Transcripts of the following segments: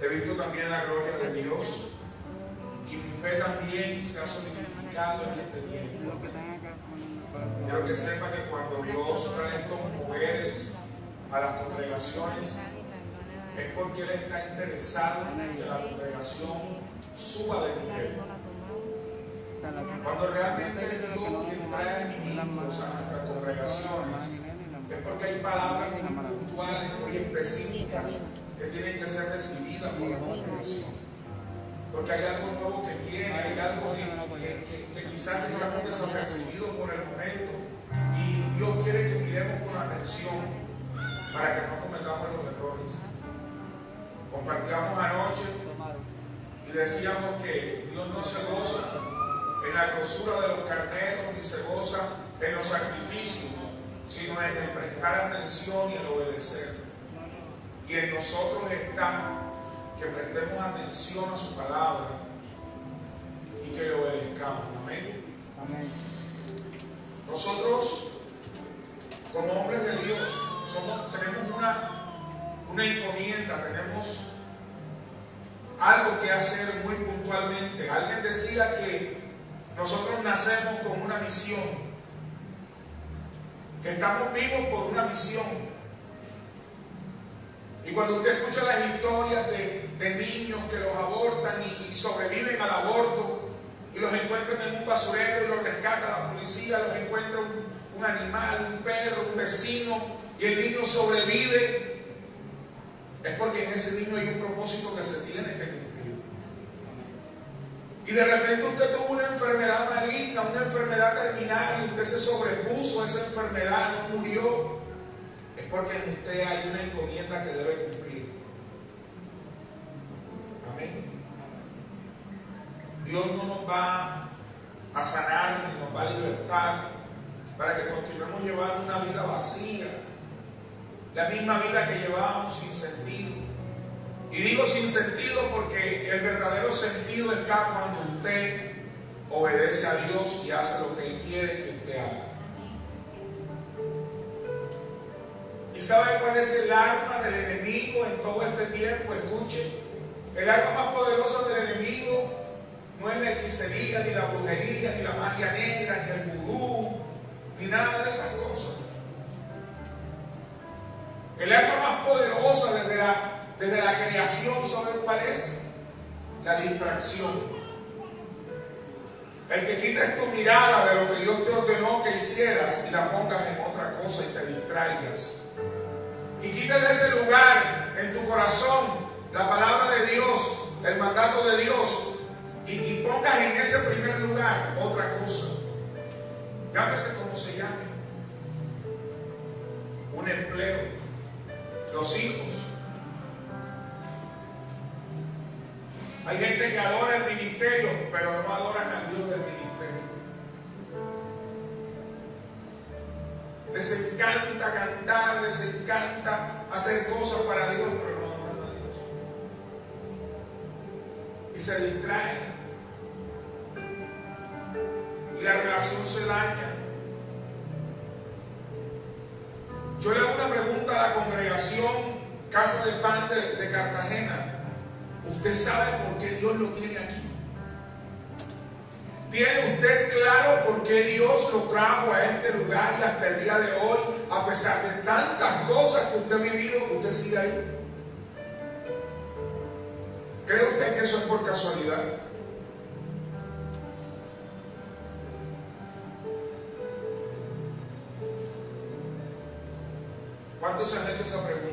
He visto también la gloria de Dios y mi fe también se ha solidificado en este tiempo. Quiero que sepa que cuando Dios trae estos moveres a las congregaciones es porque Él está interesado en que la congregación suba de nivel. Cuando realmente Dios quiere traer ministros a nuestras congregaciones es porque hay palabras muy puntuales, muy específicas que tienen que ser recibidas por la congregación. Porque hay algo nuevo que viene, hay algo que quizás estamos desapercibidos por el momento y Dios quiere que miremos con atención para que no cometamos los errores. Compartíamos anoche y decíamos que Dios no se goza en la grosura de los carneros ni se goza en los sacrificios, sino en el prestar atención y el obedecer. Y en nosotros está que prestemos atención a su palabra y que le obedezcamos. Amén. Amén. Nosotros, como hombres de Dios, tenemos una encomienda, tenemos algo que hacer muy puntualmente. Alguien decía que nosotros nacemos con una misión, que estamos vivos por una misión. Y cuando usted escucha las historias de niños que los abortan y sobreviven al aborto y los encuentran en un basurero y los rescata la policía, los encuentra un animal, un perro, un vecino y el niño sobrevive, es porque en ese niño hay un propósito que se tiene que cumplir. Y de repente usted tuvo una enfermedad maligna, una enfermedad terminal y usted se sobrepuso a esa enfermedad, no murió. Es porque en usted hay una encomienda que debe cumplir. Amén. Dios no nos va a sanar ni nos va a libertar para que continuemos llevando una vida vacía, la misma vida que llevábamos sin sentido. Y digo sin sentido porque el verdadero sentido está cuando usted obedece a Dios y hace lo que Él quiere que usted haga. ¿Y sabe cuál es el arma del enemigo en todo este tiempo? Escuche, el arma más poderosa del enemigo no es la hechicería, ni la brujería, ni la magia negra, ni el vudú, ni nada de esas cosas. El arma más poderosa desde la creación, ¿sabe cuál es? La distracción. El que quita tu mirada de lo que Dios te ordenó que hicieras y la pongas en otra cosa y te distraigas. Y quites de ese lugar en tu corazón la palabra de Dios, el mandato de Dios, y pongas en ese primer lugar otra cosa. Llámese como se llame. Un empleo, los hijos. Hay gente que adora el ministerio, pero no adoran al Dios del ministerio. Les encanta cantar, les encanta hacer cosas para Dios, pero no adoran a Dios. Y se distraen. Y la relación se daña. Yo le hago una pregunta a la congregación Casa de Pan de Cartagena. ¿Usted sabe por qué Dios lo tiene aquí? ¿Tiene usted claro por qué Dios lo trajo a este lugar y hasta el día de hoy, a pesar de tantas cosas que usted ha vivido, usted sigue ahí? ¿Cree usted que eso es por casualidad? ¿Cuántos se han hecho esa pregunta?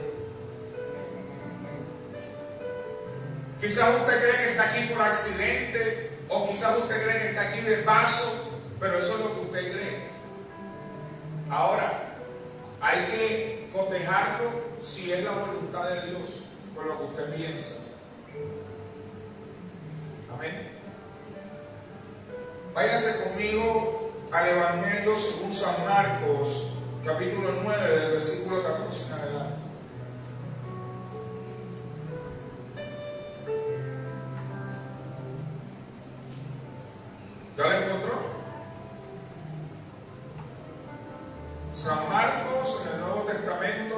Quizás usted cree que está aquí por accidente, o quizás usted cree que está aquí de paso, pero eso es lo que usted cree. Ahora, hay que cotejarlo si es la voluntad de Dios, con lo que usted piensa. Amén. Váyase conmigo al Evangelio según San Marcos, capítulo 9, del versículo 14 en adelante. ¿Ya lo encontró? San Marcos en el Nuevo Testamento.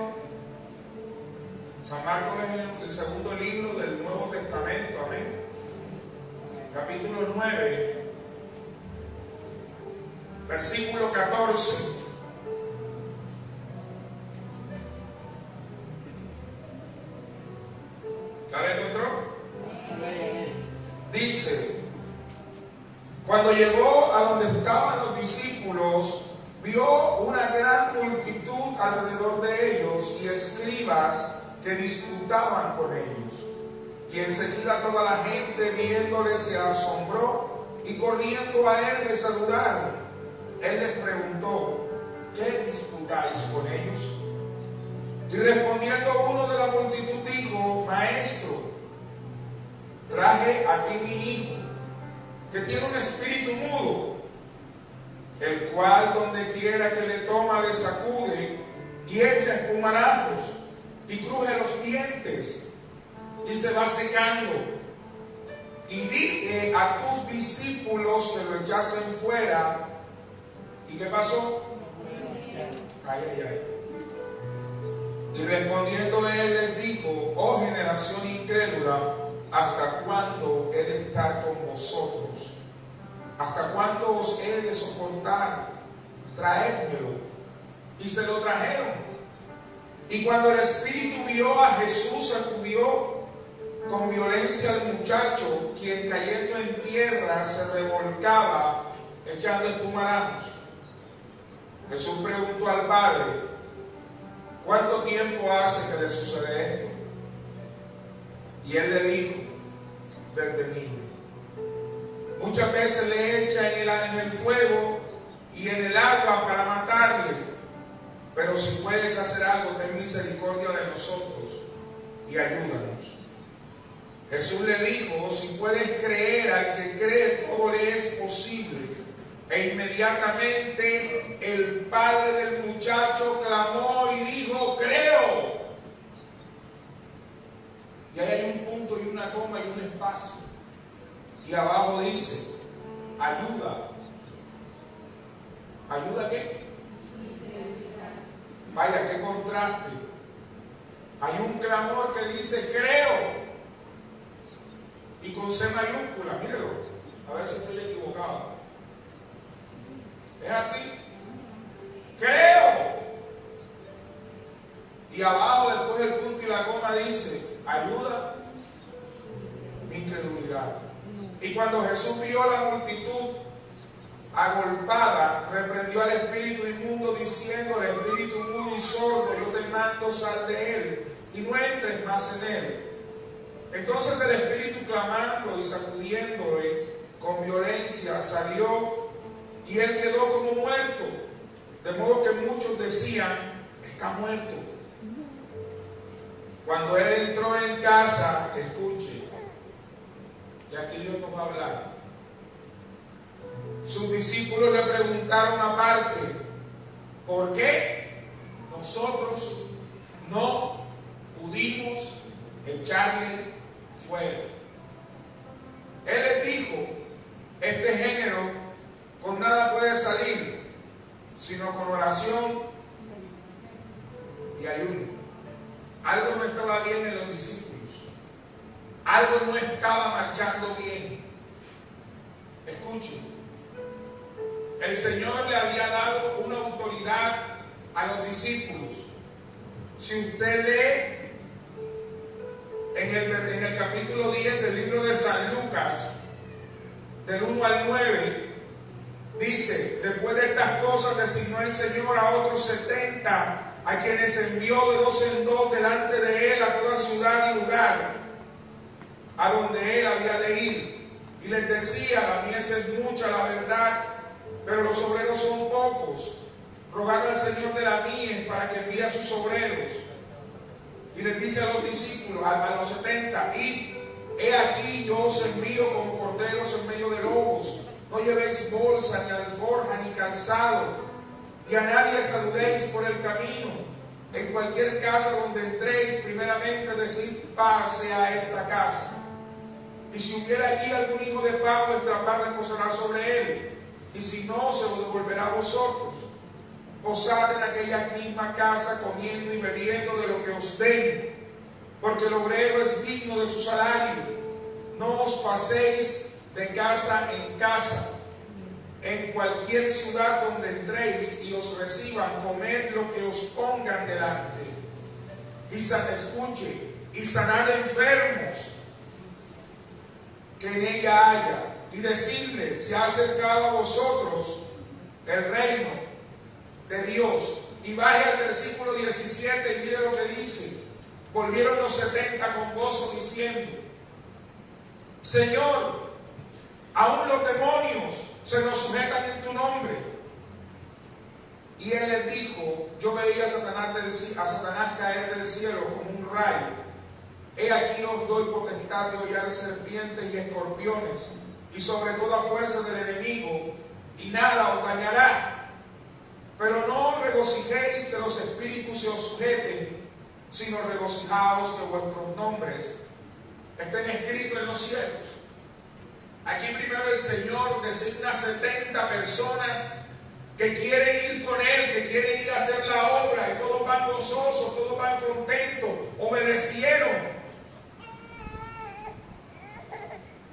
San Marcos es el segundo libro del Nuevo 9, versículo 14. ¿Ya la encontró? Dice: cuando llegó a donde estaban los discípulos, vio una gran multitud alrededor de ellos y escribas que disputaban con ellos. Y enseguida toda la gente viéndole se asombró y corriendo a él le saludaron. Él les preguntó: ¿qué disputáis con ellos? Y respondiendo uno de la multitud dijo: Maestro, traje aquí mi hijo, que tiene un espíritu mudo, el cual donde quiera que le toma le sacude y echa espumarajos y cruje los dientes y se va secando. Y dije a tus discípulos que lo echasen fuera. ¿Y qué pasó? Ay, ay, ay. Y respondiendo él les dijo: oh generación incrédula, ¿hasta cuándo he de estar con vosotros? ¿Hasta cuándo os he de soportar? Traédmelo. Y se lo trajeron. Y cuando el espíritu vio a Jesús, sacudió con violencia al muchacho, quien cayendo en tierra se revolcaba echando espumarajos. Jesús preguntó al padre: ¿cuánto tiempo hace que le sucede esto? Y él le dijo: desde niño. Muchas veces le echa en el fuego y en el agua para matarle. Pero si puedes hacer algo, ten misericordia de nosotros y ayúdanos. Jesús le dijo: si puedes creer, al que cree todo le es posible. E inmediatamente el padre del muchacho clamó y dijo: creo. Y ahí hay un punto y una coma y un espacio. Y abajo dice: ayuda. ¿Ayuda qué? Vaya, qué contraste. Hay un clamor que dice: creo. Y con C mayúscula, mírelo. A ver si estoy equivocado. ¿Es así? Creo. Y abajo, después del punto y la coma, dice: ayuda mi incredulidad. Y cuando Jesús vio la multitud agolpada, reprendió al espíritu inmundo diciendo: al espíritu mudo y sordo, yo te mando, sal de él y no entres más en él. Entonces el espíritu, clamando y sacudiéndole con violencia, salió y él quedó como muerto, de modo que muchos decían: está muerto. Cuando él entró en casa, escuche, y aquí Dios nos va a hablar, sus discípulos le preguntaron aparte: ¿por qué nosotros no pudimos echarle fuera? Él les dijo: este género con nada puede salir, sino con oración y ayuno. Algo no estaba bien en los discípulos. Algo no estaba marchando bien. Escuchen. El Señor le había dado una autoridad a los discípulos. Si usted lee en el capítulo 10 del libro de San Lucas, del 1 al 9, dice: después de estas cosas designó el Señor a otros 70, a quienes envió de dos en dos delante de él a toda ciudad y lugar a donde él había de ir. Y les decía: la mies es mucha, la verdad, pero los obreros son pocos. Rogad al Señor de la mies para que envíe a sus obreros. Y les dice a los discípulos, a los 70: id, he aquí yo os envío como corderos en medio de lobos. No llevéis bolsa, ni alforja, ni calzado, y a nadie saludéis por el camino. En cualquier casa donde entréis, primeramente decid: paz sea esta casa. Y si hubiera allí algún hijo de paz, vuestra paz reposará sobre él, y si no, se lo devolverá a vosotros. Posad en aquella misma casa, comiendo y bebiendo de lo que os den, porque el obrero es digno de su salario. No os paséis de casa en casa, en cualquier ciudad donde entréis y os reciban, comed lo que os pongan delante. Y escuche, y sanad enfermos que en ella haya, y decidle, se ha acercado a vosotros el reino de Dios. Y baje al versículo 17 y mire lo que dice. Volvieron los 70 con gozo diciendo: Señor, aún los demonios se nos sujetan en tu nombre. Y él les dijo: yo veía a Satanás caer del cielo como un rayo. He aquí os doy potestad de hollar serpientes y escorpiones, y sobre toda fuerza del enemigo, y nada os dañará. Pero no os regocijéis que los espíritus se os sujeten, sino regocijaos que vuestros nombres estén escritos en los cielos. Aquí primero el Señor designa 70 personas que quieren ir con Él, que quieren ir a hacer la obra, y todos van gozosos, todos van contentos, obedecieron.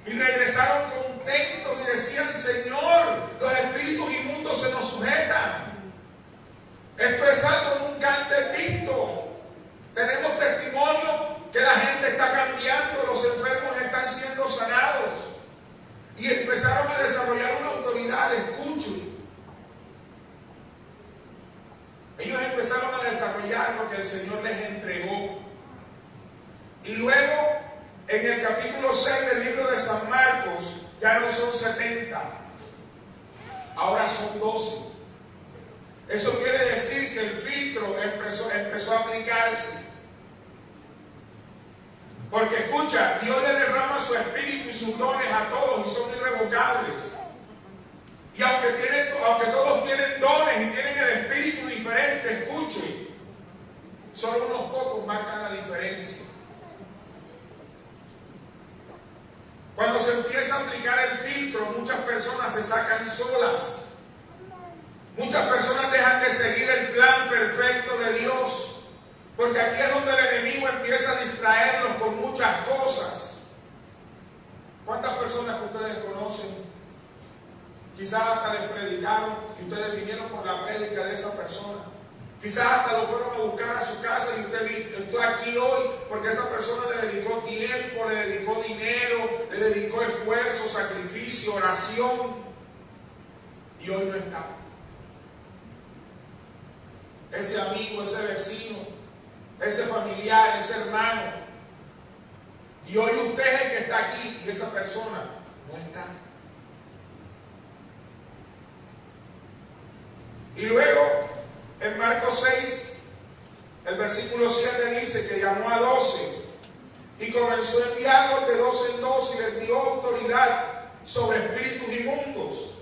Y regresaron contentos y decían: Señor, los espíritus inmundos se nos sujetan. Esto es algo nunca antes visto. Tenemos testimonio que la gente está cambiando, los enfermos están siendo sanados. Y empezaron a desarrollar una autoridad. Escuchen. Ellos empezaron a desarrollar lo que el Señor les entregó. Y luego, en el capítulo 6 del libro de San Marcos, ya no son 70, ahora son 12. Eso quiere decir que el filtro empezó a aplicarse. Porque escucha, Dios le derrama su espíritu y sus dones a todos y son irrevocables. Y aunque todos tienen dones y tienen el espíritu diferente, escuche, solo unos pocos marcan la diferencia. Cuando se empieza a aplicar el filtro, muchas personas se sacan solas. Muchas personas dejan de seguir el plan perfecto de Dios. Porque aquí es donde el enemigo empieza a distraerlos con muchas cosas. ¿Cuántas personas que ustedes conocen quizás hasta les predicaron y ustedes vinieron por la prédica de esa persona? Quizás hasta lo fueron a buscar a su casa y usted está aquí hoy porque esa persona le dedicó tiempo, le dedicó dinero, le dedicó esfuerzo, sacrificio, oración, y hoy no está. Ese amigo, ese vecino, ese familiar, ese hermano, y hoy usted es el que está aquí y esa persona no está. Y luego en Marcos 6, el versículo 7 dice que llamó a 12 y comenzó a enviarlos de 12 en 12 y les dio autoridad sobre espíritus inmundos.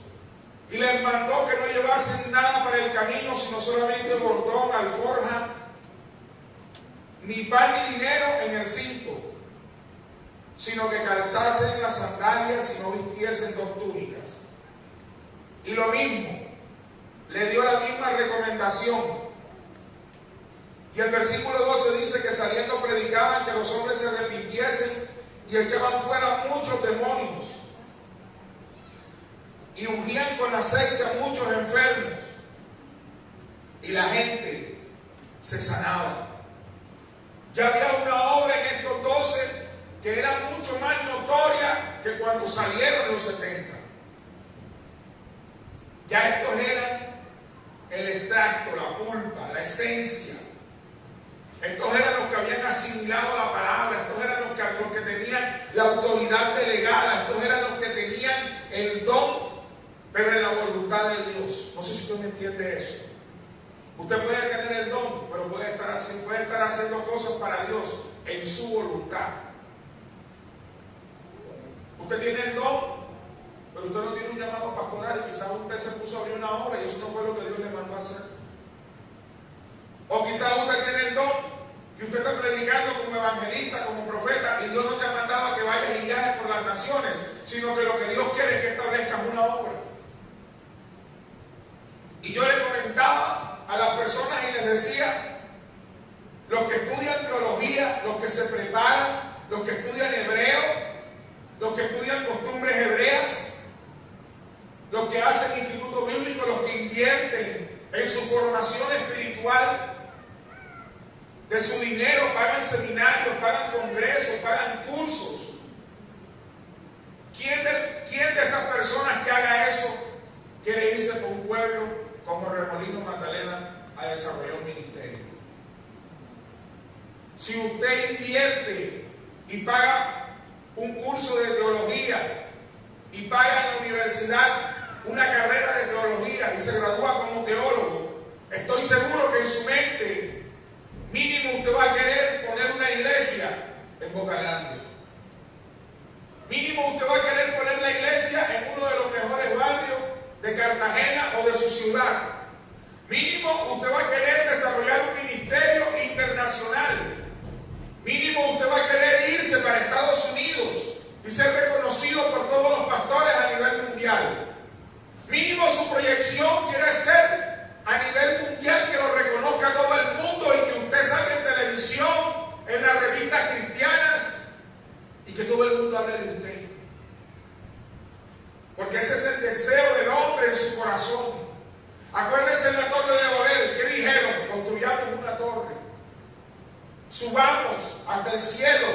Y les mandó que no llevasen nada para el camino, sino solamente bordón, alforja, ni pan ni dinero en el cinto, sino que calzasen las sandalias y no vistiesen 2 túnicas. Y lo mismo, le dio la misma recomendación. Y el versículo 12 dice que saliendo predicaban que los hombres se arrepintiesen y echaban fuera muchos demonios. Y ungían con aceite a muchos enfermos. Y la gente se sanaba. Ya había una obra en estos 12 que era mucho más notoria que cuando salieron los 70. Ya estos eran el extracto, la pulpa, la esencia. Estos eran los que habían asimilado la palabra, estos eran los que tenían la autoridad delegada, estos eran los que tenían el don, pero en la voluntad de Dios. No sé si usted me entiende eso. Usted puede tener el don, pero puede estar haciendo cosas para Dios en su voluntad. Usted tiene el don, pero usted no tiene un llamado pastoral y quizás usted se puso a abrir una obra y eso no fue lo que Dios le mandó a hacer. O quizás usted tiene el don y usted está predicando como evangelista, como profeta, y Dios no te ha mandado a que vayas y viajes por las naciones, sino que lo que Dios quiere es que establezcas una obra. Y yo le comentaba a las personas y les decía: los que estudian teología, los que se preparan, los que estudian hebreo, los que estudian costumbres hebreas, y paga un curso de teología y paga en la universidad una carrera de teología y se gradúa como teólogo, estoy seguro que en su mente mínimo usted va a querer poner una iglesia en Boca Grande. Mínimo usted va a querer poner la iglesia en uno de los mejores barrios de Cartagena o de su ciudad. Mínimo usted va a querer desarrollar un ministerio internacional. Mínimo usted va a querer irse para Estados Unidos y ser reconocido por todos los pastores a nivel mundial. Mínimo su proyección quiere ser a nivel mundial, que lo reconozca todo el mundo y que usted salga en televisión, en las revistas cristianas y que todo el mundo hable de usted. Porque ese es el deseo del hombre en su corazón. Acuérdense en la torre de Babel, ¿qué dijeron? Construyamos una torre, subamos hasta el cielo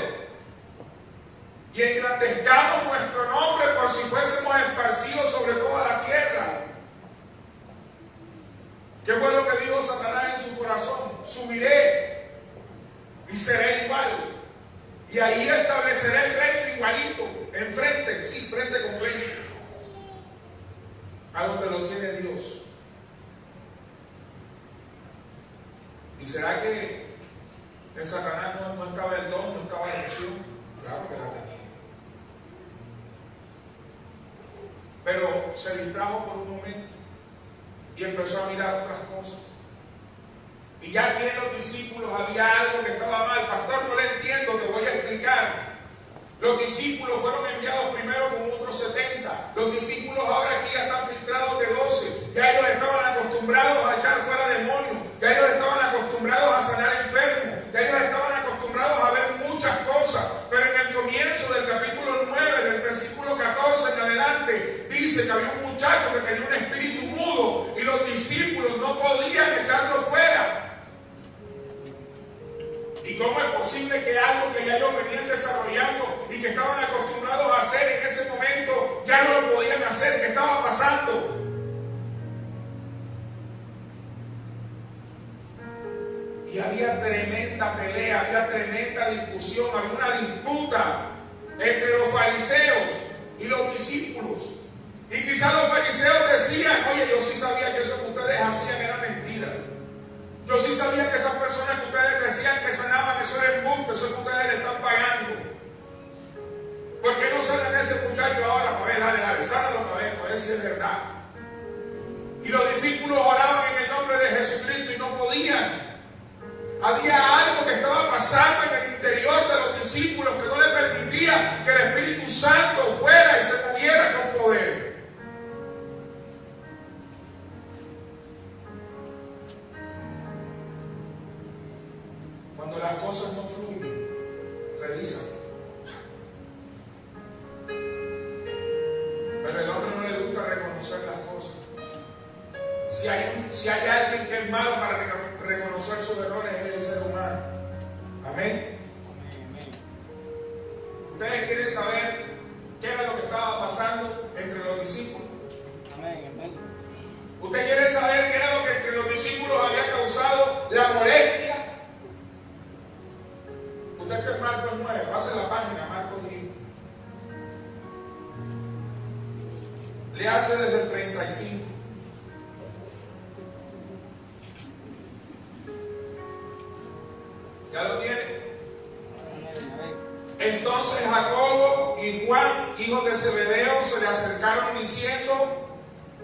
y engrandezcamos nuestro nombre por si fuésemos esparcidos sobre toda la tierra. ¿Qué fue lo que dijo Satanás en su corazón? Subiré y seré igual, y ahí estableceré el reino igualito, enfrente, sí, frente con frente, a donde lo tiene Dios. ¿Y será que en Satanás no estaba el don, no estaba la unción? Claro que la tenía. Pero se distrajo por un momento y empezó a mirar otras cosas. Y ya aquí en los discípulos había algo que estaba mal. Pastor, no le entiendo, te voy a explicar. Los discípulos fueron enviados primero con otros 70. Los discípulos ahora aquí ya están filtrados de 12. Ya ellos estaban acostumbrados a echar fuera demonios. Ya ellos estaban acostumbrados a sanar enfermos. Ya ellos estaban acostumbrados a ver muchas cosas. Pero en el comienzo del capítulo 9, del versículo 14 en adelante, dice que había un muchacho que tenía un espíritu mudo y los discípulos no podían echarlo fuera. ¿Y cómo es posible que algo que ya ellos venían desarrollando y que estaban acostumbrados a hacer en ese momento ya no lo podían hacer? ¿Qué estaba pasando? Y había tremenda pelea, había tremenda discusión, había una disputa entre los fariseos y los discípulos. Y quizás los fariseos decían: oye, yo sí sabía que eso que ustedes hacían era mentira. Yo sí sabía que esas personas que ustedes decían que sanaban, eso era embuste, eso que ustedes le están pagando. ¿Por qué no sanan a ese muchacho ahora? Para ver, dale, sánalo para ver si es verdad. Y los discípulos oraban en el nombre de Jesucristo y no podían. Había algo que estaba pasando en el interior de los discípulos que no le permitía que el Espíritu Santo fuera y se moviera con poder. Cuando las cosas no fluyen, revísate. Pero el hombre no le gusta reconocer las cosas. Si hay alguien que es malo para reconocer sus errores, es el ser humano. Amén. ¿Ustedes quieren saber qué era lo que estaba pasando entre los discípulos? ¿Usted quiere saber qué era lo que entre los discípulos había causado la molestia? Usted está en Marcos 9, pase la página, Marcos 10. Le hace desde el 35. ¿Ya lo tiene? Entonces Jacobo y Juan, hijos de Zebedeo, se le acercaron diciendo: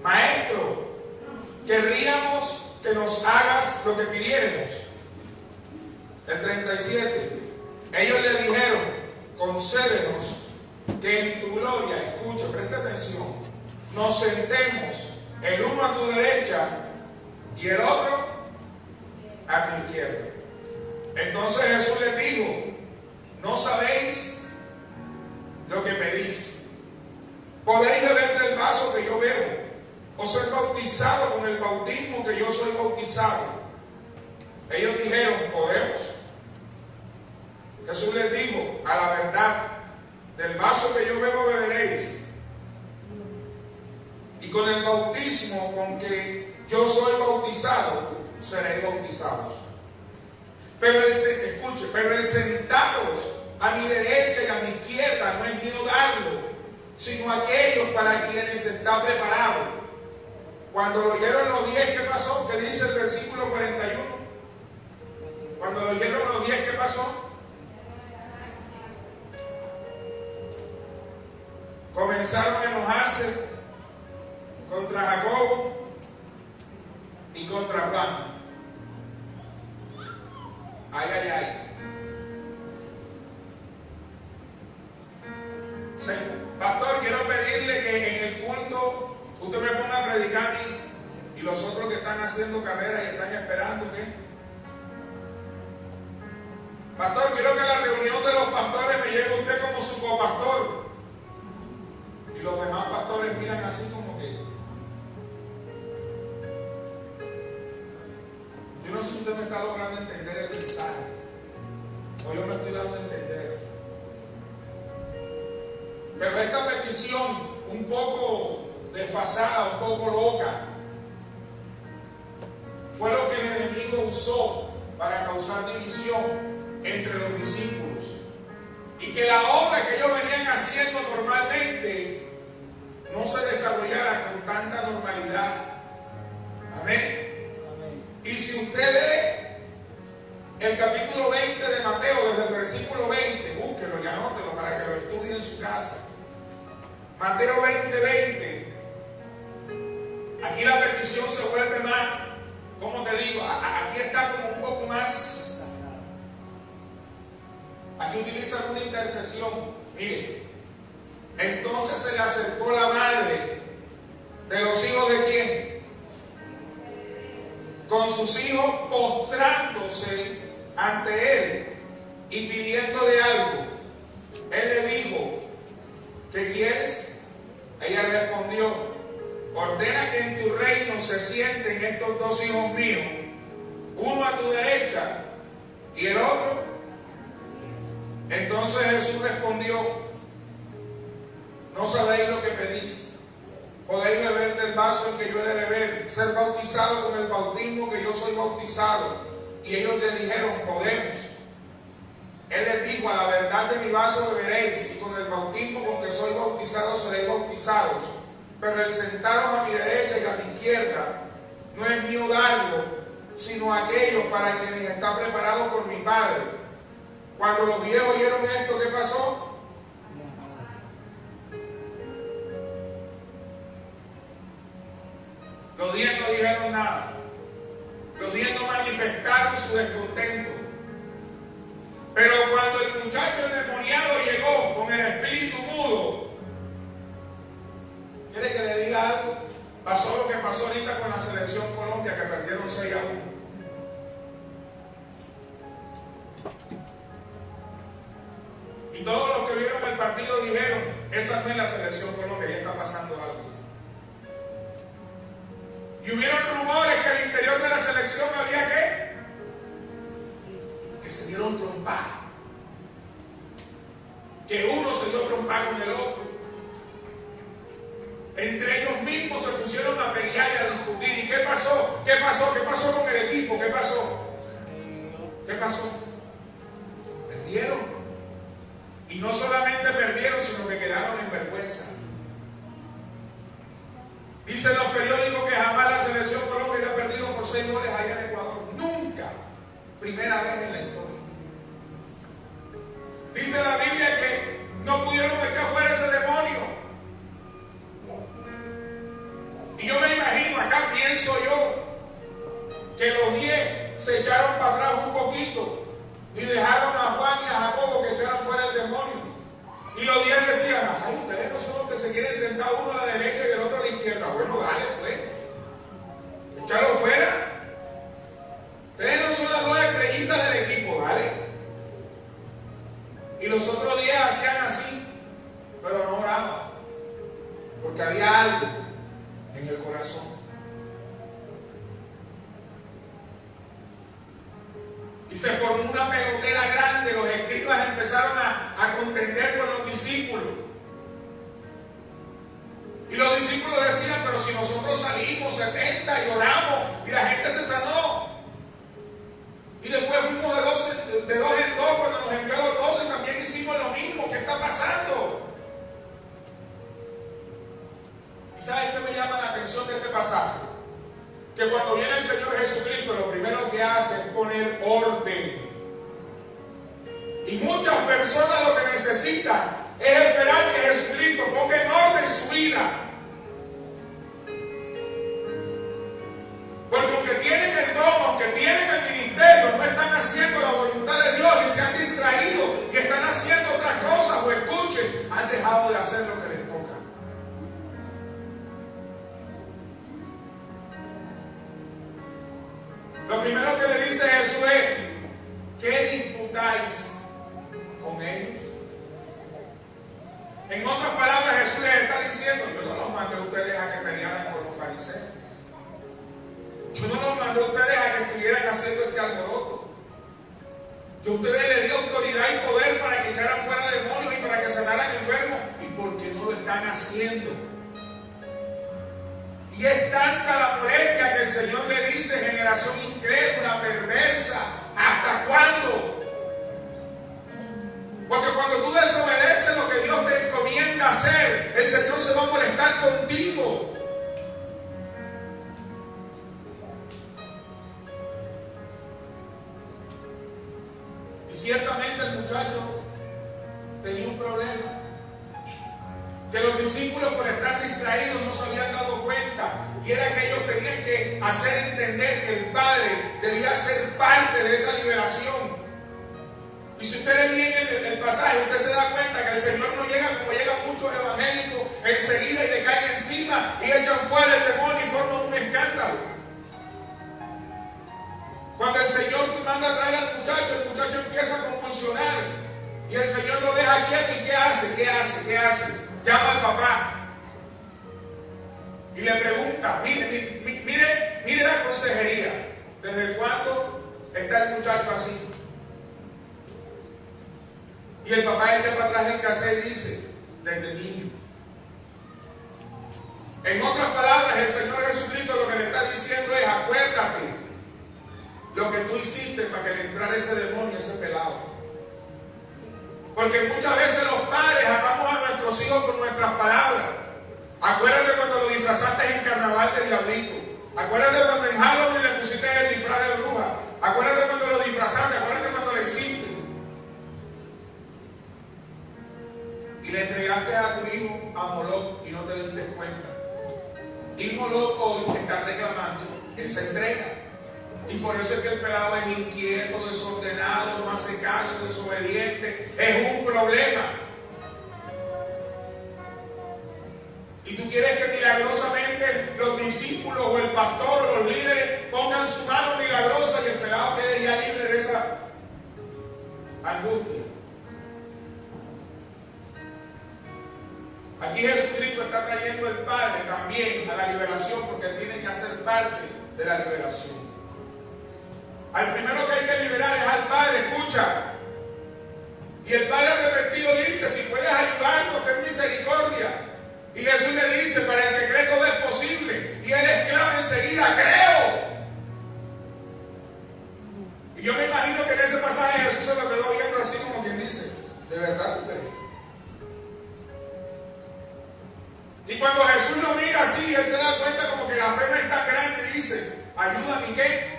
Maestro, querríamos que nos hagas lo que pidiéramos. El 37. Ellos le dijeron: concédenos que en tu gloria, escucha, presta atención, nos sentemos el uno a tu derecha y el otro a tu izquierda. Entonces Jesús les dijo: no sabéis lo que pedís. Podéis beber del vaso que yo bebo, o ser bautizado con el bautismo que yo soy bautizado. Ellos dijeron: podemos. Jesús les dijo: a la verdad, del vaso que yo bebo beberéis, y con el bautismo con que yo soy bautizado seréis bautizados. Pero el sentaros a mi derecha y a mi izquierda, no es mío darlo, sino aquellos para quienes está preparado. Cuando lo oyeron los 10, ¿qué pasó? ¿Qué dice el versículo 41? Cuando lo oyeron los 10, ¿qué pasó? Comenzaron a enojarse contra Jacobo y contra Juan. Ay, ay, ay. Pastor, quiero pedirle que en el culto usted me ponga a predicar a mí y los otros que están haciendo carrera y están esperando que. Pastor, quiero que a la reunión de los pastores me lleve usted como su copastor. Y los demás pastores miran así como que. Yo no sé si usted me está logrando entender el mensaje, o yo me estoy dando a entender. Pero esta petición, un poco desfasada, un poco loca, fue lo que el enemigo usó para causar división entre los discípulos. Y que la obra que ellos venían haciendo normalmente no se desarrollara con tanta normalidad. Amén. Y si usted lee el capítulo 20 de Mateo, desde el versículo 20, búsquelo y anótelo para que lo estudie en su casa. Mateo 20:20. Aquí la petición se vuelve más, ¿cómo te digo? Aquí está como un poco más. Aquí utilizan una intercesión. Mire, entonces se le acercó la madre de los hijos de quién, con sus hijos postrándose ante él y pidiéndole algo. Él le dijo, ¿qué quieres? Ella respondió, ordena que en tu reino se sienten estos dos hijos míos, uno a tu derecha y el otro. Entonces Jesús respondió, no sabéis lo que pedís. Podéis beber del vaso en que yo he de beber, ser bautizado con el bautismo que yo soy bautizado. Y ellos le dijeron, podemos. Él les dijo, a la verdad de mi vaso beberéis, y con el bautismo con que soy bautizado seréis bautizados. Pero el sentaros a mi derecha y a mi izquierda no es mío darlo, sino aquellos para quienes está preparado por mi Padre. Cuando los 10 oyeron esto, ¿qué pasó? Los 10 no dijeron nada. Los 10 no manifestaron su descontento. Pero cuando el muchacho endemoniado llegó con el espíritu mudo, ¿quiere que le diga algo? Pasó lo que pasó ahorita con la selección Colombia, que perdieron 6-1. Y todos los que vieron el partido dijeron, esa no es la selección Colombia, ya está pasando algo. Y hubieron rumores que al interior de la selección había que se dieron trompadas. Que uno se dio trompada con el otro. Entre ellos mismos se pusieron a pelear y a discutir. ¿Y qué pasó? ¿Qué pasó? ¿Qué pasó con el equipo? ¿Qué pasó? ¿Qué pasó? Perdieron. Y no solamente perdieron, sino que quedaron en vergüenza. Dicen los periódicos que jamás la selección Colombia había perdido por 6 goles allá en Ecuador. Nunca. Primera vez en la historia. Dice la Biblia que no pudieron echar fuera ese demonio. Y yo me imagino, acá pienso yo, que los 10 se echaron para atrás un poquito y dejaron a Juan y a Jacobo que echaran fuera el demonio. Y los 10 decían, ay, ustedes no son los que se quieren sentar uno a la derecha y el otro a la izquierda. Bueno, dale pues, échalo fuera. Ustedes no son las 2 estrellitas del equipo, dale. Y los otros 10 hacían así, pero no oraban, porque había algo en el corazón. Y se formó una pelotera grande. Los escribas empezaron a contender con los discípulos. Y los discípulos decían, pero si nosotros salimos 70 y oramos y la gente se sanó. Y después fuimos de dos en dos, cuando nos envió a los 12 también hicimos lo mismo. ¿Qué que cuando viene el Señor Jesucristo, lo primero que hace es poner orden. Y muchas personas lo que necesitan es esperar que Jesucristo ponga en orden su vida. Porque aunque tienen el don, aunque tienen el ministerio, no están haciendo la voluntad de Dios y se han distraído y están haciendo otras cosas, o escuchen, han dejado de hacer lo que les toca. Lo primero que le dice Jesús es: ¿qué disputáis con ellos? En otras palabras, Jesús les está diciendo: yo no los mandé a ustedes a que pelearan con los fariseos. Yo no los mandé a ustedes a que estuvieran haciendo este alboroto. Yo a ustedes les di autoridad y poder para que echaran fuera demonios y para que sanaran enfermos. ¿Y por qué no lo están haciendo? Y es tanta la molestia que el Señor le dice: generación incrédula, perversa, ¿hasta cuándo? Porque cuando tú desobedeces lo que Dios te encomienda hacer, el Señor se va a molestar contigo. Y ciertamente el muchacho tenía un problema, que los discípulos, por estar distraídos, no se habían dado cuenta, y era que ellos tenían que hacer entender que el Padre debía ser parte de esa liberación. Y si usted lee bien el pasaje, usted se da cuenta que el Señor no llega como llegan muchos evangélicos enseguida y le caen encima y echan fuera el demonio y forman un escándalo. Cuando el Señor manda a traer al muchacho, el muchacho empieza a convulsionar y el Señor lo deja quieto. ¿Y qué hace? ¿Qué hace? ¿Qué hace? Llama al papá y le pregunta: mire la consejería, ¿desde cuándo está el muchacho así? Y el papá echa para atrás el cassette y dice: desde niño. En otras palabras, el Señor Jesucristo lo que le está diciendo es: acuérdate lo que tú hiciste para que le entrara ese demonio, ese pelado. Porque muchas veces los padres atamos a nuestros hijos con nuestras palabras. Acuérdate cuando lo disfrazaste en carnaval de diablito. Acuérdate cuando en Halloween le pusiste el disfraz de bruja. Acuérdate cuando lo disfrazaste. Acuérdate cuando le hiciste. Y le entregaste a tu hijo a Moloch y no te diste cuenta. Y Moloch hoy está reclamando esa entrega. Y por eso es que el pelado es inquieto, desordenado, no hace caso, desobediente. Es un problema. Y tú quieres que milagrosamente los discípulos o el pastor o los líderes pongan su mano milagrosa y el pelado quede ya libre de esa angustia. Aquí Jesucristo está trayendo el Padre también a la liberación, porque Él tiene que hacer parte de la liberación. Al primero que hay que liberar es al Padre, escucha. Y el Padre arrepentido dice: si puedes ayudarnos, ten misericordia. Y Jesús le dice: para el que cree todo es posible. Y él exclama enseguida: creo. Y yo me imagino que en ese pasaje Jesús se lo quedó viendo así como quien dice: ¿de verdad tú crees? Y cuando Jesús lo mira así, él se da cuenta como que la fe no es tan grande y dice: ayúdame, ¿qué?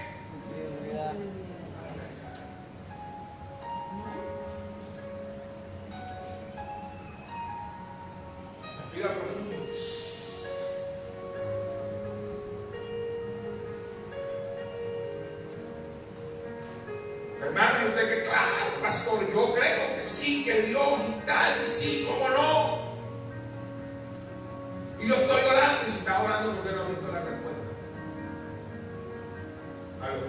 Respira profundo. Hermano, y usted que claro, pastor, yo creo que sí, que Dios y tal, y sí, cómo no. Y yo estoy orando, y si está orando, ¿por qué no ha visto la respuesta? ¿Aló?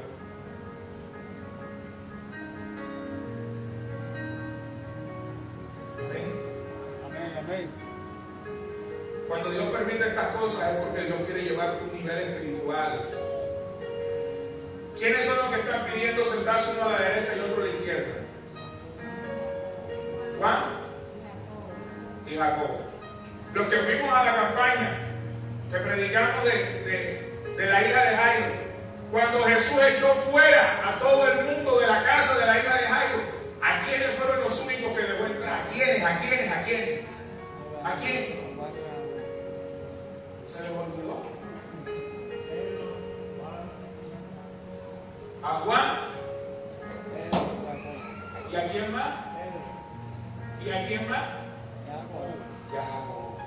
Amén. Amén, amén. Cuando Dios permite estas cosas es porque Dios quiere llevarte a un nivel espiritual. ¿Quiénes son los que están pidiendo sentarse uno a la derecha y otro a la izquierda? Juan y Jacob. Los que fuimos a la campaña, que predicamos de la hija de Jairo, cuando Jesús echó fuera a todo el mundo de la casa de la hija de Jairo, ¿a quiénes fueron los únicos que dejó entrar? ¿A quiénes? ¿A quiénes? ¿A quiénes? ¿A quién? Se les olvidó. a Juan, ¿y a quién más? ¿Y a quién más? Y a Jacobo.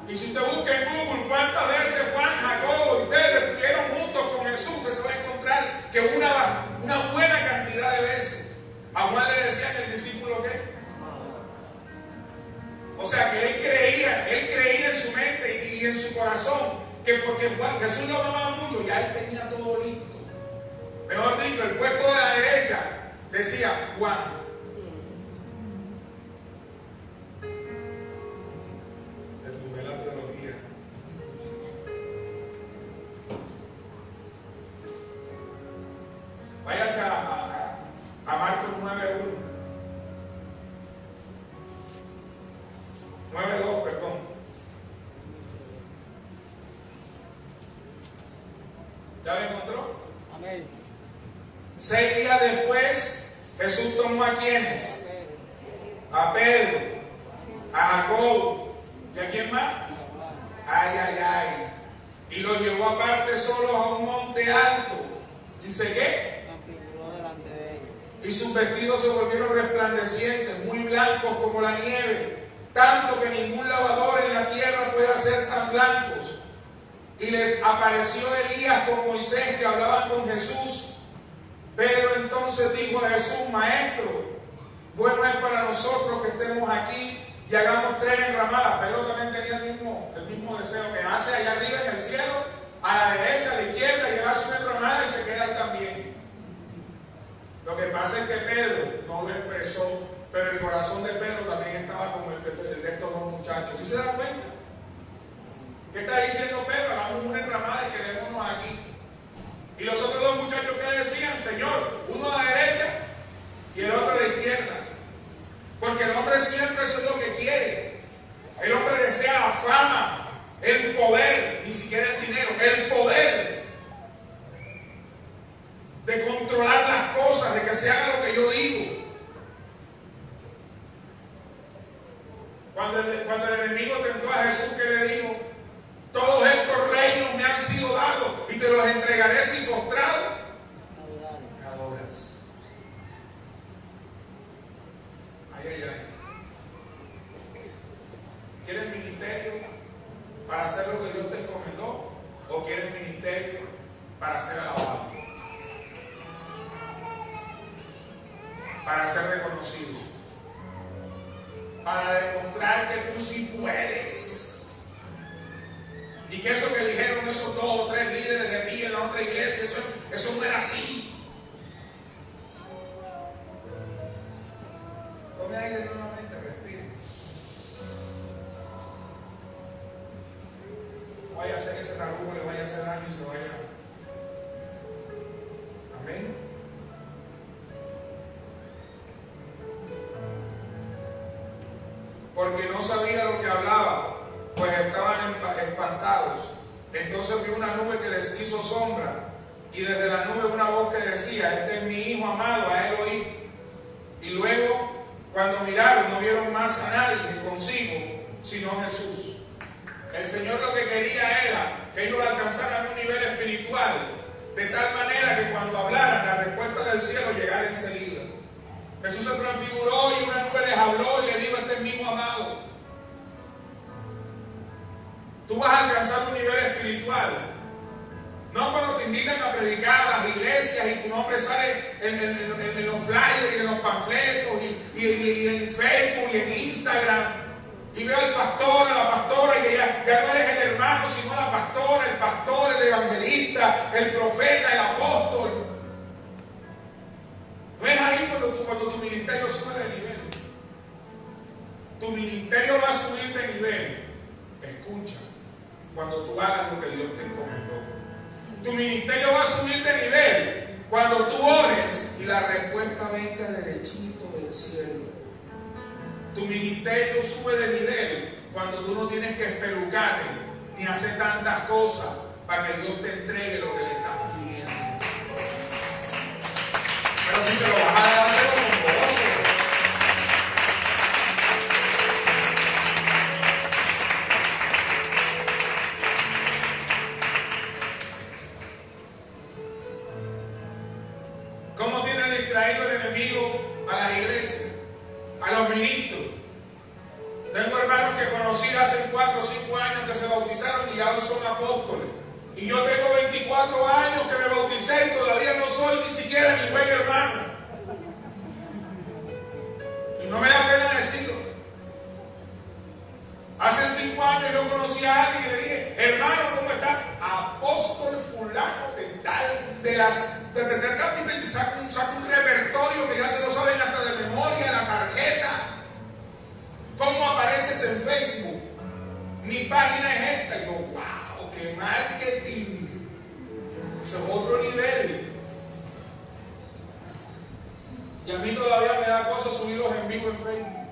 Y si usted busca en Google cuántas veces Juan, Jacobo y Pedro estuvieron juntos con Jesús, usted se va a encontrar que una buena cantidad de veces. A Juan le decían el discípulo ¿qué? O sea que él creía en su mente y en su corazón que porque Jesús lo amaba mucho, ya él tenía todo listo. Mejor dicho, el puesto de la derecha decía Juan. Detuve la teología. Váyase a Marcos 9:1. 9:2, perdón. ¿Ya lo encontró? Amén. 6 días después, Jesús tomó a quienes? A Pedro, a Jacobo, ¿y a quién más? Ay, ay, ay. Y los llevó aparte solos a un monte alto. ¿Dice qué? Y sus vestidos se volvieron resplandecientes, muy blancos como la nieve, tanto que ningún lavador en la tierra puede hacer tan blancos. Y les apareció Elías con Moisés, que hablaban con Jesús. Pedro entonces dijo a Jesús: Maestro, bueno es para nosotros que estemos aquí y hagamos 3 enramadas. Pedro también tenía el mismo deseo que hace allá arriba en el cielo, a la derecha, a la izquierda, y hace una enramada y se queda ahí también. Lo que pasa es que Pedro no lo expresó, pero el corazón de Pedro también estaba como el de estos dos muchachos. ¿Sí se da cuenta? ¿Qué está diciendo Pedro? Hagamos una enramada y quedémonos aquí. Y los otros dos muchachos que decían: Señor, uno a la derecha y el otro a la izquierda. Porque el hombre siempre eso es lo que quiere. El hombre desea la fama, el poder, ni siquiera el dinero, el poder de controlar las cosas, de que se haga lo que yo digo. Cuando el enemigo tentó a Jesús, ¿qué le dijo? Todos estos reinos me han sido dados y te los entregaré si postrado me adoras. Ay, ay, ay. ¿Quieres ministerio para hacer lo que Dios te encomendó? ¿O quieres ministerio para ser alabado? Para ser reconocido. Para demostrar que tú sí puedes. Y que eso que dijeron esos 2 o 3 líderes de ti en la otra iglesia, eso no era así. Tome aire nuevamente, respire. No vaya a hacer que ese tarugo le vaya a hacer daño y se vaya. Amén. Porque no sabía lo que hablaba, pues estaban espantados. Entonces vi una nube que les hizo sombra, y desde la nube una voz que decía: Este es mi hijo amado, a él oíd. Y luego, cuando miraron, no vieron más a nadie consigo, sino a Jesús. El Señor lo que quería era que ellos alcanzaran un nivel espiritual, de tal manera que cuando hablaran, la respuesta del cielo llegara enseguida. Jesús se transfiguró y una nube les habló y le dijo: Este es mi hijo amado. Tú vas a alcanzar un nivel espiritual. No cuando te invitan a predicar a las iglesias y tu nombre sale en los flyers y en los panfletos y en Facebook y en Instagram. Y veo al pastor, a la pastora, y que ya no eres el hermano, sino la pastora, el pastor, el evangelista, el profeta, el apóstol. No es ahí cuando tu ministerio sube de nivel. Tu ministerio va a subir de nivel. Escucha, cuando tú hagas lo que Dios te encomendó. Tu ministerio va a subir de nivel cuando tú ores y la respuesta venga derechito del cielo. Tu ministerio sube de nivel cuando tú no tienes que espelucarte ni hacer tantas cosas para que Dios te entregue lo que le estás pidiendo. Pero si se lo vas a dar, hazlo con gozo. a las iglesias, a los ministros. Tengo hermanos que conocí hace 4 o 5 años que se bautizaron y ya hoy son apóstoles. Y yo tengo 24 años que me bauticé y todavía no soy ni siquiera mi buen hermano. Y no me da pena decirlo. Hace 5 años yo conocí a alguien y le dije, hermano, ¿cómo está? Apóstol fulano de tal, y saca un repertorio que ya se lo saben hasta de memoria, la tarjeta. ¿Cómo apareces en Facebook? Mi página es esta. Y yo, wow, qué marketing. Eso es otro nivel. Y a mí todavía me da cosa subirlos en vivo en Facebook.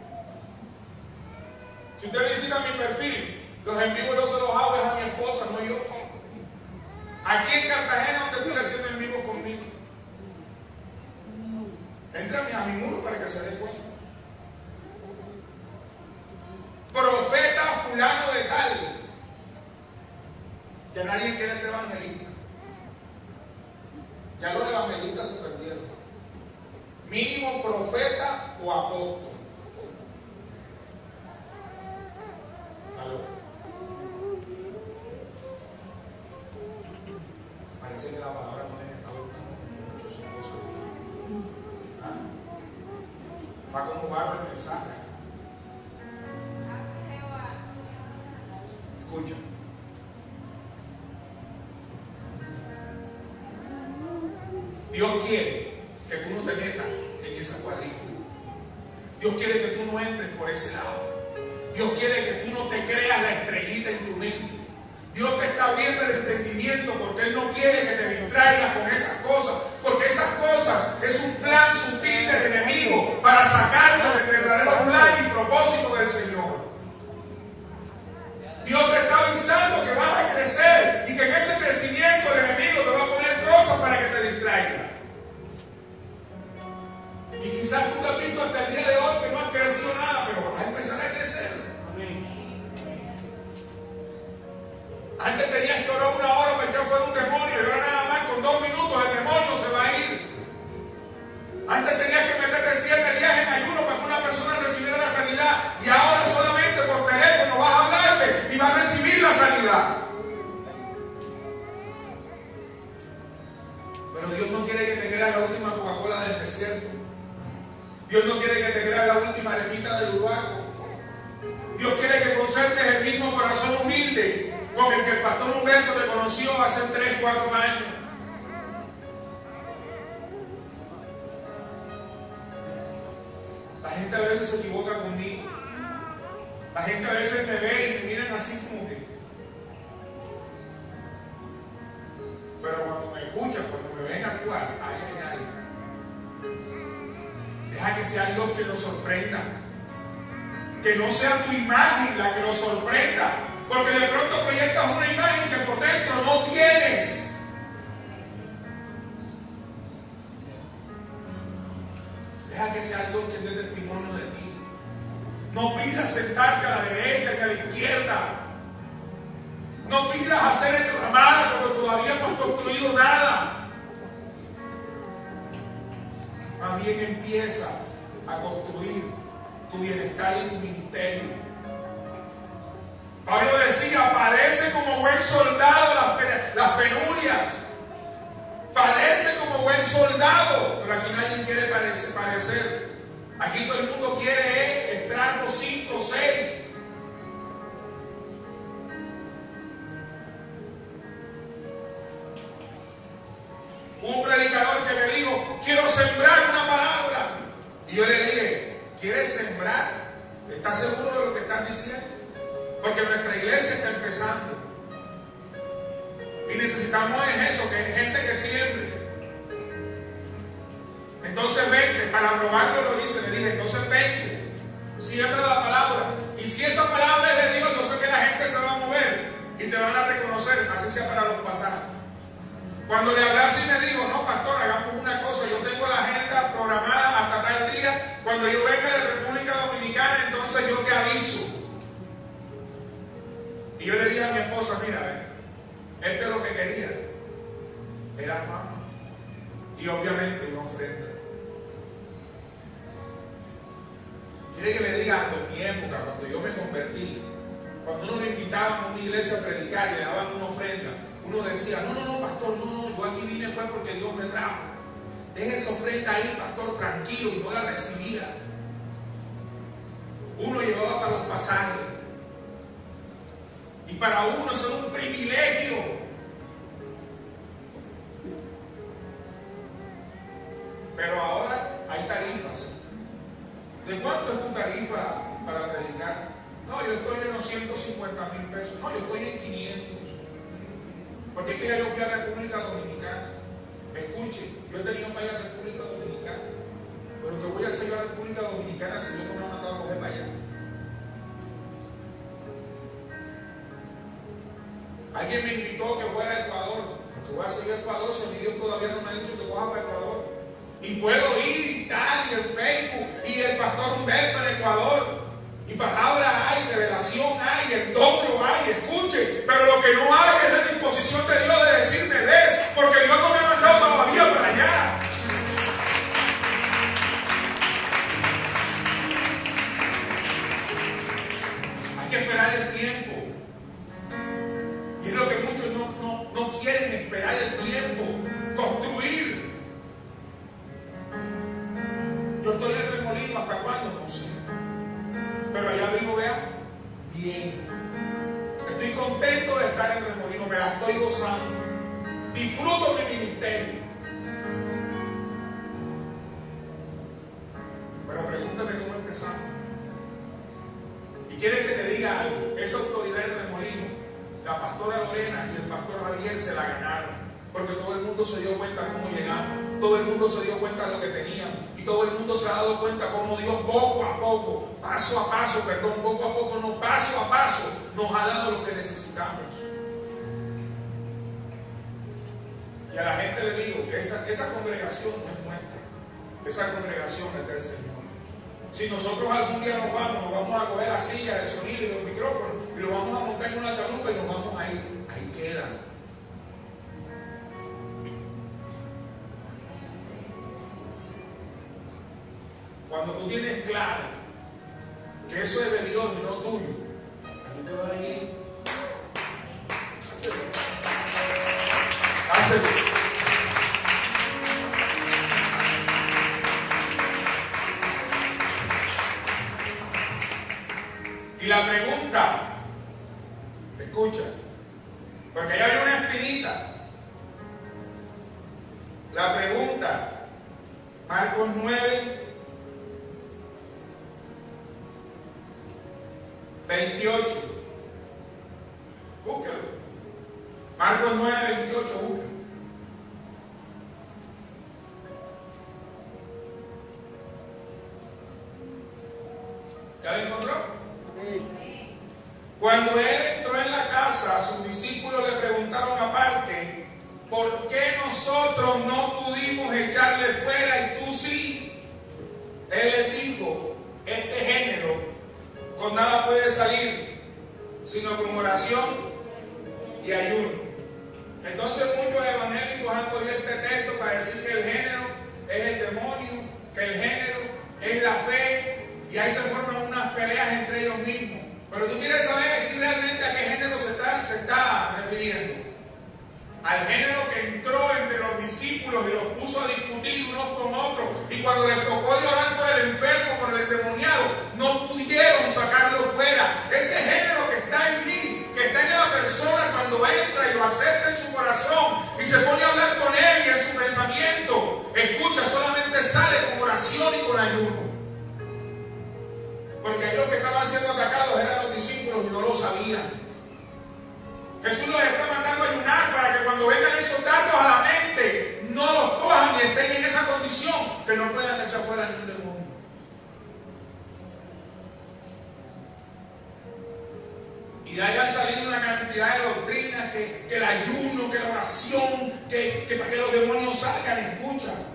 Si usted visita mi perfil, los en vivo yo se los hago es a mi esposa, no yo. Aquí en Cartagena, donde estoy haciendo en vivo conmigo. Entra a mi muro para que se dé cuenta. Profeta fulano de tal. Ya nadie quiere ser evangelista. Ya los evangelistas se perdieron. Mínimo profeta o apóstol. ¿Aló? Parece que la palabra no les está gustando mucho su voz. ¿Ah? Va como barro el mensaje. Escucha. Dios quiere que tú no te metas en esa cuadrícula. Dios quiere que tú no entres por ese lado. Dios quiere que tú no te creas la estrellita en tu mente. Dios te está abriendo el entendimiento porque Él no quiere que te distraigas con esas cosas. Porque esas cosas es un plan sutil del enemigo para sacarte del verdadero plan y propósito del Señor. Dios te está avisando que vas a crecer y que en ese crecimiento el enemigo te va a poner cosas para que te distraigas. Y quizás tú te has visto hasta el día de hoy que no has crecido nada, pero vas a empezar a crecer. Antes tenías que orar 1 hora para echar fuera un demonio y ahora nada más con 2 minutos el demonio se va a ir. Antes tenías que meterte 7 días en ayuno para que una persona recibiera la sanidad y ahora solamente por teléfono vas a hablarle y vas a recibir la sanidad. Pero Dios no quiere que te creas la última Coca-Cola del desierto. Dios no quiere que te creas la última arepita del Uruguayo. Dios quiere que conserves el mismo corazón humilde con el que el pastor Humberto te conoció hace 3 o 4 años. La gente a veces se equivoca conmigo. La gente a veces me ve y me miran así como que. Pero cuando me escuchan, cuando me ven actuar, ay, ay, ay. Deja que sea Dios quien lo sorprenda. Que no sea tu imagen la que lo sorprenda. Porque de pronto proyectas una imagen que por dentro no tienes. Deja que sea Dios quien dé testimonio de ti. No pidas sentarte a la derecha ni a la izquierda. No pidas hacer enramada porque todavía no has construido nada. Más bien empieza a construir tu bienestar y tu ministerio. Pablo decía, padece como buen soldado las penurias. Padece como buen soldado. Pero aquí nadie quiere padecer. Aquí todo el mundo quiere estrato 5 o 6. Un predicador que me dijo, quiero sembrar una palabra. Y yo le dije, ¿quieres sembrar? ¿Estás seguro de lo que estás diciendo? Porque nuestra iglesia está empezando. Y necesitamos eso, que es gente que siembre. Entonces vente, para probarlo lo hice, le dije, entonces vente, siembra la palabra. Y si esa palabra es de Dios, yo sé que la gente se va a mover y te van a reconocer, así sea para los pasajes. Cuando le hablé así me dijo, no pastor, hagamos una cosa, yo tengo la agenda programada hasta tal día, cuando yo venga de República Dominicana, entonces yo te aviso. Y yo le dije a mi esposa, mira, esto es lo que quería, era fama y obviamente una ofrenda. Quiere que le diga algo. En mi época, cuando yo me convertí, cuando uno lo invitaban a una iglesia a predicar y le daban una ofrenda, uno decía, no, pastor, no, yo aquí vine fue porque Dios me trajo. Deje esa ofrenda ahí, pastor, tranquilo, y no la recibía. Uno llevaba para los pasajes. Y para uno eso es un privilegio. Pero ahora hay tarifas. ¿De cuánto es tu tarifa para predicar? No, yo estoy en los 150,000 pesos. No, yo estoy en 500. Porque es que ya yo fui a República Dominicana. Escuche, yo he tenido para allá a República Dominicana. Pero ¿qué voy a hacer yo a República Dominicana si Dios no me ha mandado a coger para allá? Alguien me invitó que fuera a Ecuador. Lo que voy a hacer yo a Ecuador, si mi Dios todavía no me ha dicho que coja para Ecuador. Y puedo ir y tal, y en Facebook, y el pastor Humberto en Ecuador. Y palabra hay, revelación hay, el don lo hay, escuche. Pero lo que no hay es la disposición de Dios de decirme, ves, porque Dios no me ha mandado todavía para allá. Hay que esperar el tiempo. Y es lo que muchos no quieren, esperar el tiempo, construir. Yo estoy en Remolino, ¿hasta cuándo? No sé. Pero allá vivo, vean, bien. Estoy contento de estar en Remolino, me la estoy gozando. Disfruto mi ministerio. Pero pregúntame cómo empezamos. Y quieres que te diga algo. Esa autoridad en Remolino, la pastora Lorena y el pastor Javier se la ganaron. Porque todo el mundo se dio cuenta cómo llegamos. Todo el mundo se dio cuenta de lo que teníamos. Y todo el mundo se ha dado cuenta cómo Dios poco a poco, paso a paso, no, paso a paso, nos ha dado lo que necesitamos. Y a la gente le digo que esa congregación no es nuestra. Esa congregación es del Señor. Si nosotros algún día nos vamos a coger la silla, el sonido y los micrófonos y lo vamos a montar en una chalupa y nos vamos a ir. Ahí quedan. Cuando tú tienes claro que eso es de Dios y no tuyo, a ti te va a ir. Hácelo. Y la pregunta, escucha, porque ahí hay una espinita. La pregunta, Marcos 9, 28. Búsquelo. Marcos 9, 28, búsquelo. ¿Ya lo encontró? Cuando él entró en la casa, sus discípulos le preguntaron aparte, ¿por qué nosotros no pudimos echarle fuera y tú sí? Él les dijo, este género con nada puede salir, sino con oración y ayuno. Entonces muchos evangélicos han cogido este texto para decir que el género es el demonio, que el género es la fe, y ahí se forman unas peleas entre ellos mismos. Pero tú quieres saber aquí realmente a qué género se está refiriendo. Al género que entró entre los discípulos y los puso a discutir unos con otros, y cuando les tocó llorar por el enfermo, por el endemoniado, no pudieron sacarlo fuera. Ese género que está en mí, que está en la persona, cuando entra y lo acepta en su corazón y se pone a hablar con él y en su pensamiento, escucha, solamente sale con oración y con ayuno. Porque ahí los que estaban siendo atacados eran los discípulos y no lo sabían. Jesús los está mandando a ayunar para que cuando vengan esos datos a la mente no los cojan y estén en esa condición que no puedan echar fuera ni un demonio. Y de ahí han salido una cantidad de doctrinas que el ayuno, que la oración, que para que los demonios salgan, escuchan.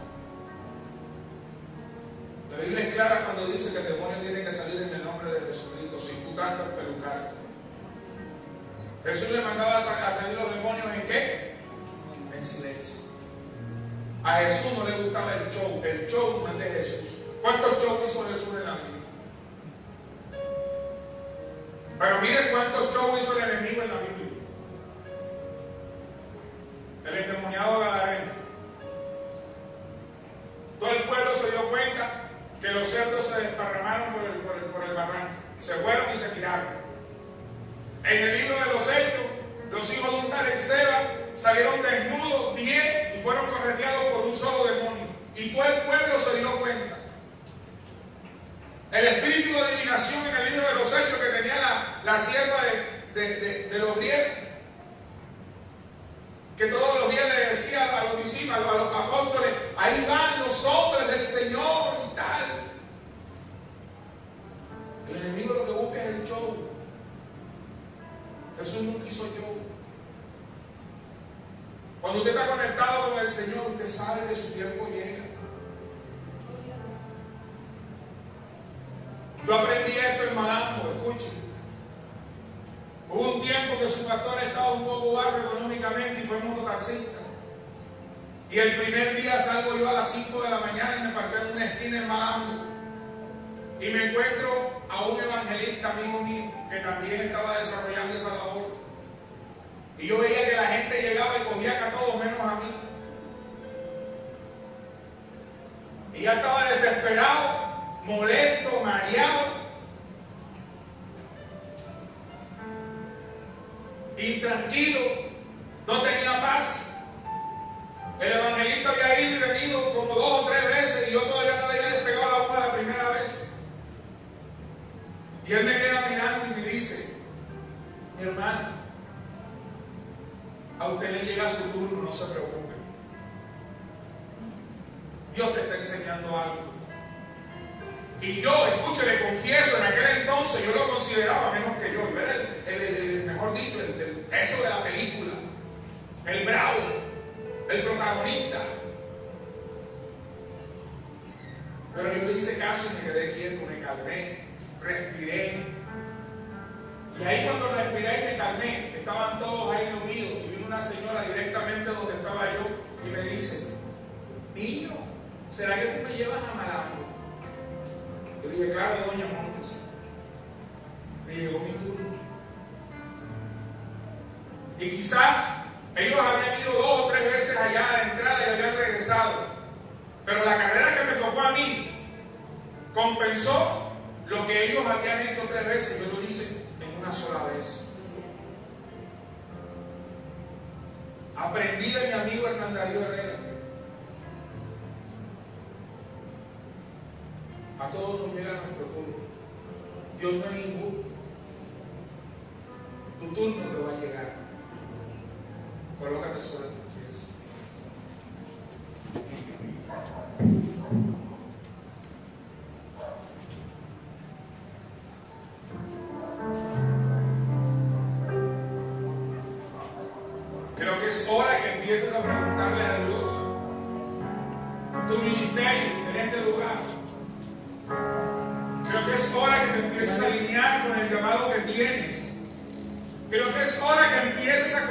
La Biblia es clara cuando dice que el demonio tiene que salir en el nombre de Jesucristo, sin tú tanto espelucarte. Jesús le mandaba a salir los demonios ¿en qué? En silencio. A Jesús no le gustaba el show no es de Jesús. ¿Cuántos shows hizo Jesús en la Biblia? hizo el enemigo en la Biblia. El endemoniado gadareno. Todo el pueblo se dio cuenta que los cerdos se desparramaron por el barranco. Se fueron y se tiraron. En el libro de los Hechos, los hijos de un tal Exeba salieron desnudos, 10, y fueron correteados por un solo demonio. Y todo el pueblo se dio cuenta. El espíritu de adivinación en el libro de los Hechos que tenía la sierva de los griegos, que todos los días le decía a los discípulos, a los apóstoles, ahí van los hombres del Señor y tal. El enemigo lo que busca es el show. Jesús nunca hizo show. Cuando usted está conectado con el Señor, usted sabe que su tiempo llega. Yo aprendí esto en Malambo, escuchen. Hubo un tiempo que su pastor estaba un poco bajo económicamente y fue mototaxista. Y el primer día salgo yo a las 5 de la mañana y me parqué en una esquina en Malambo. Y me encuentro a un evangelista amigo mío que también estaba desarrollando esa labor. Y yo veía que la gente llegaba y cogía acá a todos menos a mí. Y ya estaba desesperado, molesto, mareado, intranquilo, no tenía paz. El evangelista había ido y venido como 2 o 3 veces y yo todavía no había despegado la hoja la primera vez. Y él me queda mirando y me dice: mi hermano, a usted le llega su turno, no se preocupe. Dios te está enseñando algo. Y yo, escuche, le confieso, en aquel entonces yo lo consideraba menos que yo. Yo era el mejor dicho, el teso de la película, el bravo, el protagonista. Pero yo le hice caso y me quedé quieto, me calmé, respiré. Y ahí cuando respiré y me calmé, estaban todos ahí reunidos. Y vino una señora directamente donde estaba yo y me dice: niño, ¿será que tú me llevas a Malambo? Yo le dije: claro, doña Montes. Me llegó mi turno. Y quizás ellos habían ido 2 o 3 veces allá a la entrada y habían regresado. Pero la carrera que me tocó a mí compensó lo que ellos habían hecho 3 veces. Yo lo hice en una sola vez. Aprendí de mi amigo Hernán Darío Herrera. A todos nos llega nuestro turno. Dios no es injusto. Tu turno te va a llegar. Colócate sobre tus pies. Creo que es hora que empieces a preguntarle a Dios tu ministerio en este lugar. Creo que es hora que te empieces a alinear con el llamado que tienes. Creo que es hora que empieces a